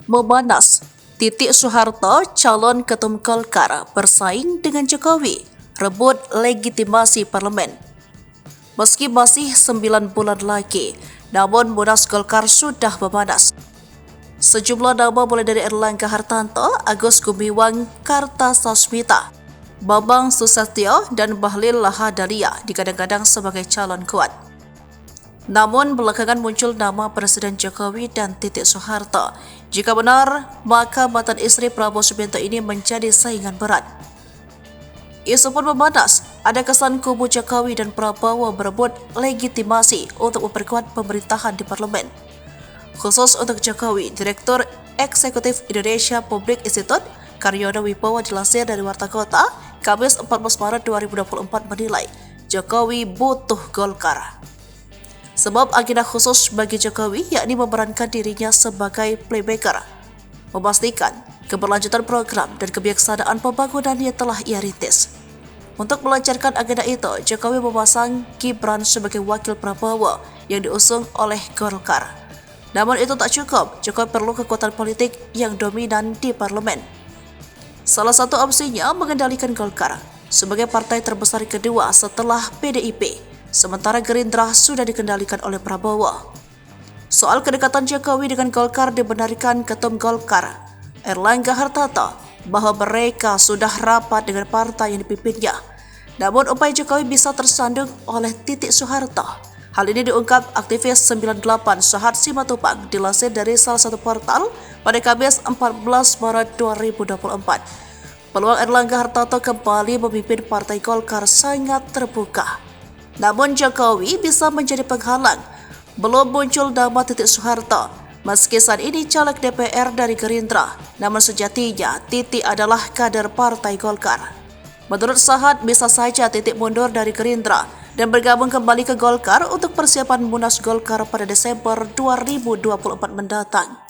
Memanas, Titik Soeharto calon ketum Golkar bersaing dengan Jokowi, rebut legitimasi parlemen. Meski masih 9 bulan lagi, namun Munas Golkar sudah memanas. Sejumlah nama mulai dari Erlangga Hartarto, Agus Gumiwang Kartasasmita, Bambang Susatyo, dan Bahlil Lahadalia digadang-gadang sebagai calon kuat. Namun belakangan muncul nama Presiden Jokowi dan Titik Soeharto. Jika benar, maka mantan istri Prabowo Subianto ini menjadi saingan berat. Isu pun memanas, ada kesan kubu Jokowi dan Prabowo berebut legitimasi untuk memperkuat pemerintahan di parlemen. Khusus untuk Jokowi, Direktur Eksekutif Indonesia Public Institute, Karyono Wibowo dilansir dari Warta Kota, Kamis 14 Maret 2024 menilai, Jokowi butuh Golkar. Sebab agenda khusus bagi Jokowi yakni memerankan dirinya sebagai playmaker, memastikan keberlanjutan program dan kebijaksanaan pembangunan yang telah ia rintis. Untuk melancarkan agenda itu, Jokowi memasang Gibran sebagai wakil Prabowo yang diusung oleh Golkar. Namun itu tak cukup, Jokowi perlu kekuatan politik yang dominan di parlemen. Salah satu opsinya mengendalikan Golkar sebagai partai terbesar kedua setelah PDIP. Sementara Gerindra sudah dikendalikan oleh Prabowo. Soal kedekatan Jokowi dengan Golkar dibenarkan Ketum Golkar, Erlangga Hartarto, bahwa mereka sudah rapat dengan partai yang dipimpinnya. Namun upaya Jokowi bisa tersandung oleh Titik Soeharto. Hal ini diungkap aktivis 98 Sahat Simatupang dilansir dari salah satu portal pada Kamis 14 Maret 2024. Peluang Erlangga Hartarto kembali memimpin Partai Golkar sangat terbuka. Namun Jokowi bisa menjadi penghalang. Belum muncul nama Titik Soeharto, meski saat ini caleg DPR dari Gerindra, namun sejatinya Titik adalah kader Partai Golkar. Menurut Sahat, bisa saja Titik mundur dari Gerindra dan bergabung kembali ke Golkar untuk persiapan Munas Golkar pada Desember 2024 mendatang.